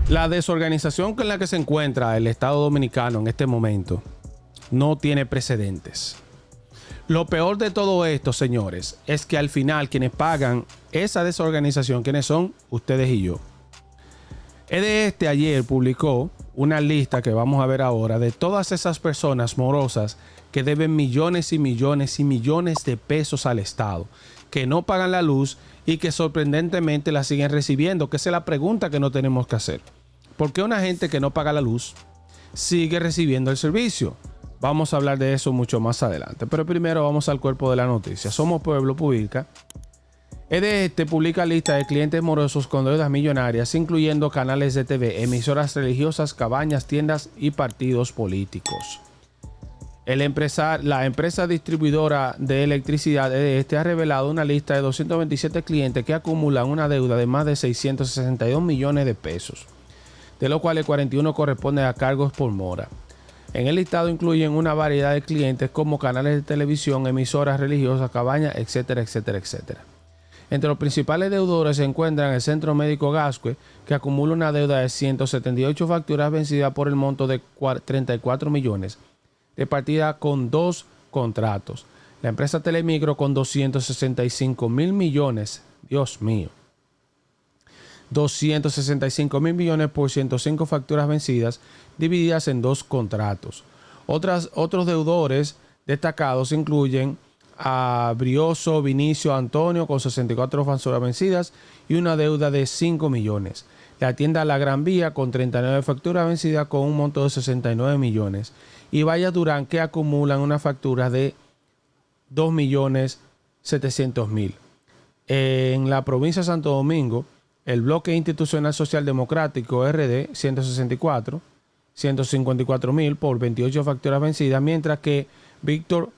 La desorganización con la que se encuentra el Estado Dominicano en este momento no tiene precedentes. Lo peor de todo esto, señores, es que al final quienes pagan esa desorganización, ¿quiénes son? Ustedes y yo. EDE ayer publicó una lista que vamos a ver ahora de todas esas personas morosas que deben millones y millones y millones de pesos al Estado, que no pagan la luz y que sorprendentemente la siguen recibiendo, que esa es la pregunta que no tenemos que hacer. ¿Por qué una gente que no paga la luz sigue recibiendo el servicio? Vamos a hablar de eso mucho más adelante, pero primero vamos al cuerpo de la noticia. Somos Pueblo publica. EDE publica lista de clientes morosos con deudas millonarias, incluyendo canales de TV, emisoras religiosas, cabañas, tiendas y partidos políticos. La empresa distribuidora de electricidad EDE ha revelado una lista de 227 clientes que acumulan una deuda de más de 662 millones de pesos, de los cuales 41 corresponden a cargos por mora. En el listado incluyen una variedad de clientes como canales de televisión, emisoras religiosas, cabañas, etcétera, etcétera, etcétera. Entre los principales deudores se encuentran el Centro Médico Gascue, que acumula una deuda de 178 facturas vencidas por el monto de 34 millones, repartida con 2 contratos. La empresa Telemicro con 265 mil millones, Dios mío, 265 mil millones por 105 facturas vencidas, divididas en 2 contratos. Otros deudores destacados incluyen a Brioso Vinicio Antonio con 64 facturas vencidas y una deuda de 5 millones. La tienda La Gran Vía con 39 facturas vencidas con un monto de 69 millones. Y Vaya Durán, que acumulan una factura de 2 millones 700 mil. En la provincia de Santo Domingo, el Bloque Institucional Social Democrático RD 154 mil por 28 facturas vencidas, mientras que Víctor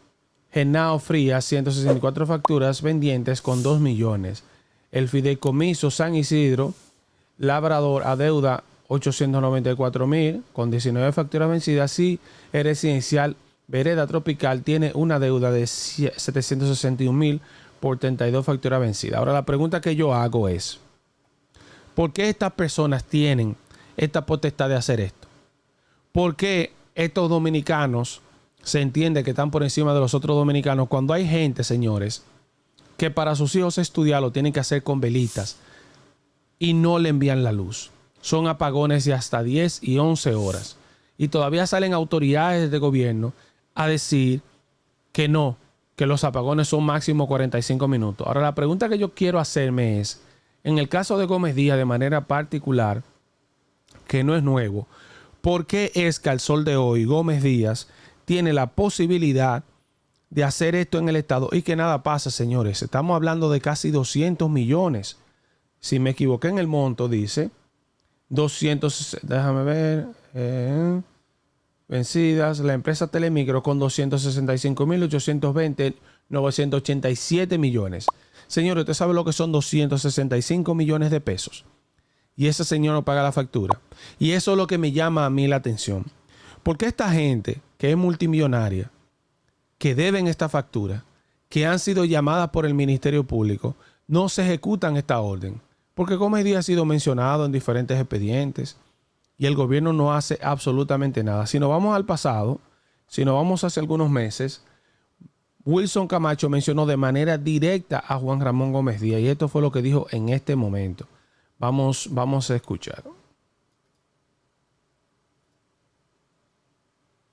Genao Frías 164 facturas pendientes con 2 millones. El Fideicomiso San Isidro Labrador adeuda 894 mil con 19 facturas vencidas y el Residencial Vereda Tropical tiene una deuda de 761 mil por 32 facturas vencidas. Ahora la pregunta que yo hago es, ¿por qué estas personas tienen esta potestad de hacer esto? ¿Por qué estos dominicanos se entiende que están por encima de los otros dominicanos cuando hay gente, señores, que para sus hijos estudiar lo tienen que hacer con velitas y no le envían la luz? Son apagones de hasta 10 y 11 horas. Y todavía salen autoridades de gobierno a decir que no, que los apagones son máximo 45 minutos. Ahora la pregunta que yo quiero hacerme es, en el caso de Gómez Díaz de manera particular, que no es nuevo, ¿por qué es que al sol de hoy Gómez Díaz tiene la posibilidad de hacer esto en el Estado y que nada pasa, señores? Estamos hablando de casi 200 millones. Si me equivoqué en el monto, dice 200, déjame ver, vencidas. La empresa Telemicro con 265.820.987 millones. Señores, usted sabe lo que son 265 millones de pesos. Y ese señor no paga la factura. Y eso es lo que me llama a mí la atención. Porque esta gente que es multimillonaria, que deben esta factura, que han sido llamadas por el Ministerio Público, no se ejecutan esta orden. Porque Gómez Díaz ha sido mencionado en diferentes expedientes y el gobierno no hace absolutamente nada. Si nos vamos al pasado, si nos vamos hace algunos meses, Wilson Camacho mencionó de manera directa a Juan Ramón Gómez Díaz y esto fue lo que dijo en este momento. Vamos a escuchar.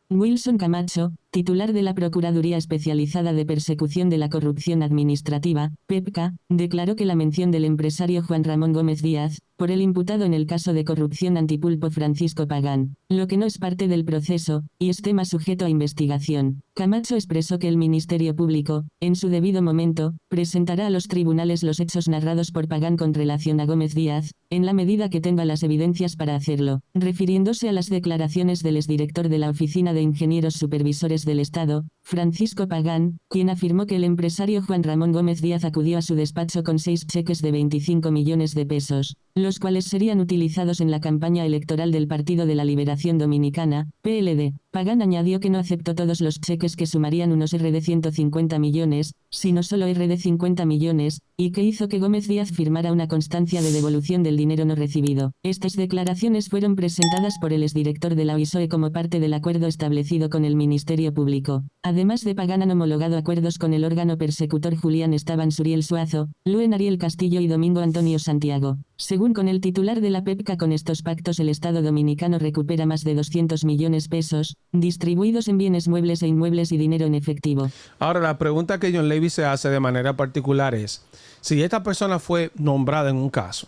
Wilson Camacho, titular de la Procuraduría Especializada de Persecución de la Corrupción Administrativa, PEPCA, declaró que la mención del empresario Juan Ramón Gómez Díaz, por el imputado en el caso de corrupción antipulpo Francisco Pagán, lo que no es parte del proceso, y es tema sujeto a investigación. Camacho expresó que el Ministerio Público, en su debido momento, presentará a los tribunales los hechos narrados por Pagán con relación a Gómez Díaz, en la medida que tenga las evidencias para hacerlo, refiriéndose a las declaraciones del exdirector de la Oficina de Ingenieros Supervisores del Estado, Francisco Pagán, quien afirmó que el empresario Juan Ramón Gómez Díaz acudió a su despacho con 6 cheques de 25 millones de pesos, los cuales serían utilizados en la campaña electoral del Partido de la Liberación Dominicana, PLD. Pagán añadió que no aceptó todos los cheques que sumarían unos de 150 millones, sino solo de 50 millones, y que hizo que Gómez Díaz firmara una constancia de devolución del dinero no recibido. Estas declaraciones fueron presentadas por el exdirector de la OISOE como parte del acuerdo establecido con el Ministerio Público. Además de Pagán han homologado acuerdos con el órgano persecutor Julián Esteban Suriel Suazo, Luen Ariel Castillo y Domingo Antonio Santiago. Según con el titular de la PEPCA, con estos pactos el Estado dominicano recupera más de 200 millones pesos, distribuidos en bienes muebles e inmuebles y dinero en efectivo. Ahora, la pregunta que John Levy se hace de manera particular es, si esta persona fue nombrada en un caso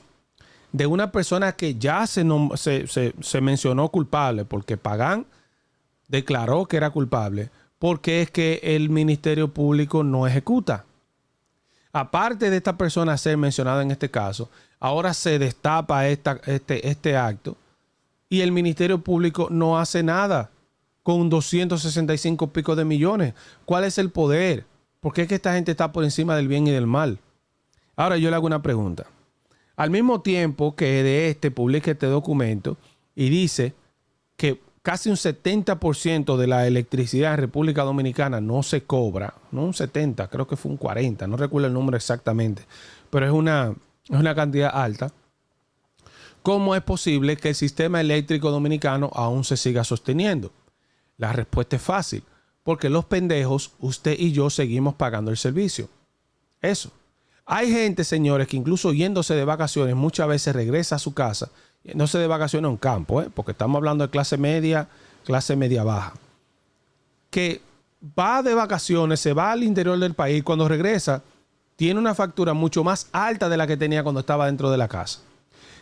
de una persona que ya se mencionó culpable porque Pagán declaró que era culpable, ¿por qué es que el Ministerio Público no ejecuta? Aparte de esta persona ser mencionada en este caso, ahora se destapa este acto y el Ministerio Público no hace nada con 265 pico de millones. ¿Cuál es el poder? ¿Por qué es que esta gente está por encima del bien y del mal? Ahora yo le hago una pregunta. Al mismo tiempo que publica este documento y dice que casi un 70% de la electricidad en República Dominicana no se cobra, no un 70, creo que fue un 40, no recuerdo el número exactamente, pero es una cantidad alta. ¿Cómo es posible que el sistema eléctrico dominicano aún se siga sosteniendo? La respuesta es fácil, porque los pendejos, usted y yo, seguimos pagando el servicio. Eso. Hay gente, señores, que incluso yéndose de vacaciones muchas veces regresa a su casa, yéndose de vacaciones a un campo, porque estamos hablando de clase media baja, que va de vacaciones, se va al interior del país, cuando regresa tiene una factura mucho más alta de la que tenía cuando estaba dentro de la casa.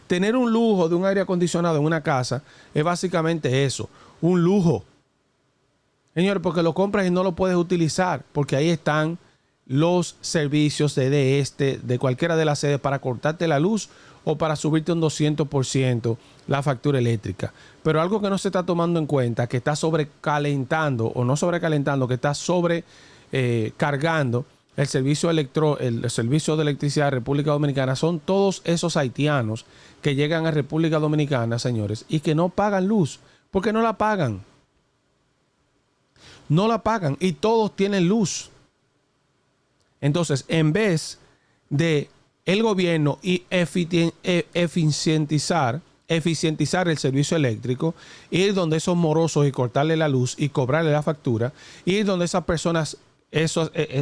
Tener un lujo de un aire acondicionado en una casa es básicamente eso, un lujo. Señores, porque lo compras y no lo puedes utilizar, porque ahí están los servicios de cualquiera de las sedes para cortarte la luz o para subirte un 200% la factura eléctrica. Pero algo que no se está tomando en cuenta, que está sobrecalentando, o no sobrecalentando, que está cargando el servicio de electricidad de República Dominicana, son todos esos haitianos que llegan a República Dominicana, señores, y que no pagan luz, porque no la pagan. No la pagan y todos tienen luz. Entonces, en vez de el gobierno y eficientizar el servicio eléctrico, ir donde esos morosos y cortarle la luz y cobrarle la factura, ir donde esas personas,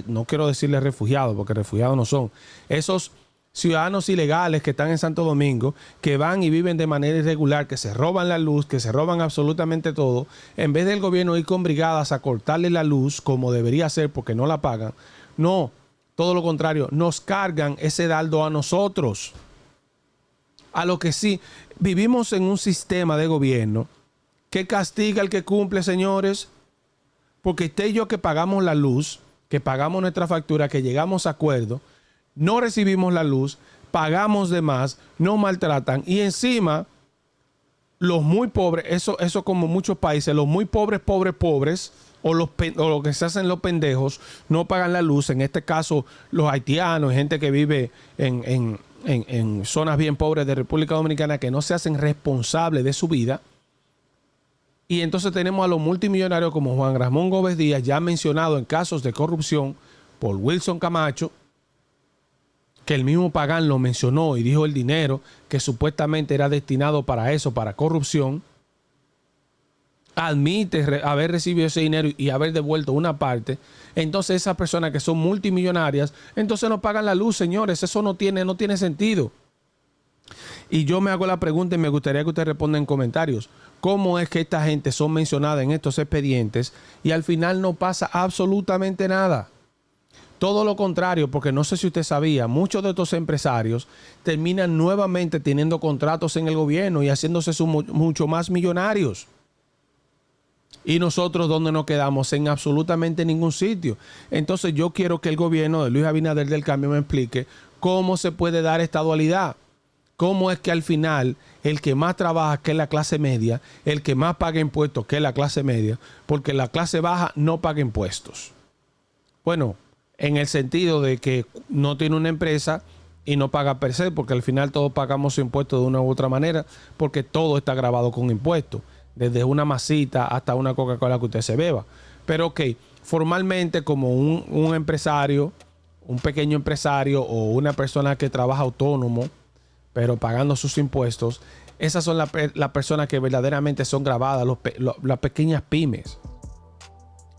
no quiero decirles refugiados, porque refugiados no son, esos ciudadanos ilegales que están en Santo Domingo, que van y viven de manera irregular, que se roban la luz, que se roban absolutamente todo, en vez del gobierno ir con brigadas a cortarle la luz como debería ser porque no la pagan, no. Todo lo contrario, nos cargan ese dardo a nosotros. A lo que sí, vivimos en un sistema de gobierno que castiga al que cumple, señores. Porque usted y yo que pagamos la luz, que pagamos nuestra factura, que llegamos a acuerdo, no recibimos la luz, pagamos de más, nos maltratan y encima los muy pobres, eso como muchos países, los muy pobres, o lo que se hacen los pendejos, no pagan la luz. En este caso, los haitianos, gente que vive en zonas bien pobres de República Dominicana, que no se hacen responsables de su vida. Y entonces tenemos a los multimillonarios como Juan Ramón Gómez Díaz, ya mencionado en casos de corrupción por Wilson Camacho, que el mismo Pagán lo mencionó y dijo el dinero que supuestamente era destinado para eso, para corrupción. Admite haber recibido ese dinero y haber devuelto una parte. Entonces esas personas que son multimillonarias, entonces no pagan la luz, señores. Eso no tiene sentido. Y yo me hago la pregunta y me gustaría que usted responda en comentarios. ¿Cómo es que esta gente son mencionadas en estos expedientes y al final no pasa absolutamente nada? Todo lo contrario, porque no sé si usted sabía, muchos de estos empresarios terminan nuevamente teniendo contratos en el gobierno y haciéndose mucho más millonarios. Y nosotros, ¿dónde nos quedamos? En absolutamente ningún sitio. Entonces yo quiero que el gobierno de Luis Abinader del Cambio me explique cómo se puede dar esta dualidad. cómo es que al final el que más trabaja, que es la clase media, el que más paga impuestos, que es la clase media, porque la clase baja no paga impuestos. Bueno, en el sentido de que no tiene una empresa y no paga per se, porque al final todos pagamos impuestos de una u otra manera, porque todo está grabado con impuestos, desde una masita hasta una Coca-Cola que usted se beba. Pero ok, formalmente como un empresario, un pequeño empresario o una persona que trabaja autónomo, pero pagando sus impuestos, esas son las personas que verdaderamente son grabadas, las pequeñas pymes.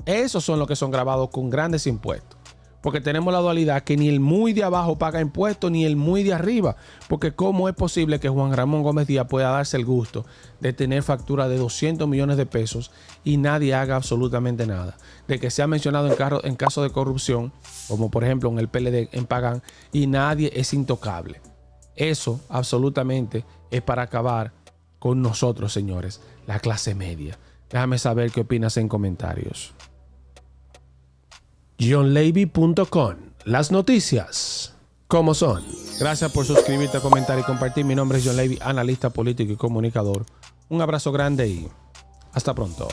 Esos son los que son grabados con grandes impuestos. Porque tenemos la dualidad que ni el muy de abajo paga impuestos, ni el muy de arriba. Porque ¿cómo es posible que Juan Ramón Gómez Díaz pueda darse el gusto de tener factura de 200 millones de pesos y nadie haga absolutamente nada? De que se ha mencionado en casos de corrupción, como por ejemplo en el PLD, en Pagán, y nadie es intocable. Eso absolutamente es para acabar con nosotros, señores, la clase media. Déjame saber qué opinas en comentarios. JohnLevy.com. Las noticias como son. Gracias por suscribirte, comentar y compartir. Mi nombre es John Levy, analista político y comunicador. Un abrazo grande y hasta pronto.